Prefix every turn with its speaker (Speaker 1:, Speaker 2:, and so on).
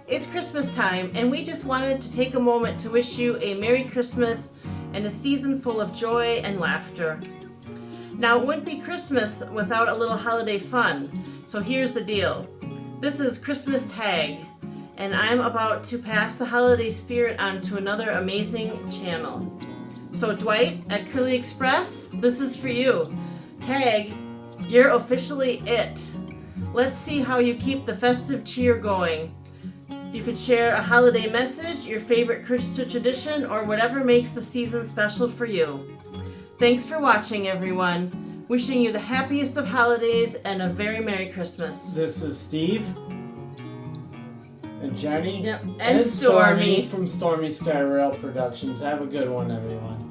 Speaker 1: It's Christmas time, and we just wanted to take a moment to wish you a Merry Christmas and a season full of joy and laughter. Now, it wouldn't be Christmas without a little holiday fun, so here's the deal. This is Christmas Tag, and I'm about to pass the holiday spirit on to another amazing channel. So Dwight at Curly Express, this is for you. Tag, you're officially it. Let's see how you keep the festive cheer going. You could share a holiday message, your favorite Christmas tradition, or whatever makes the season special for you. Thanks for watching, everyone. Wishing you the happiest of holidays and a very Merry Christmas.
Speaker 2: This is Steve and Jenny
Speaker 1: and Stormy
Speaker 2: from StormySky Rail Productions. Have a good one, everyone.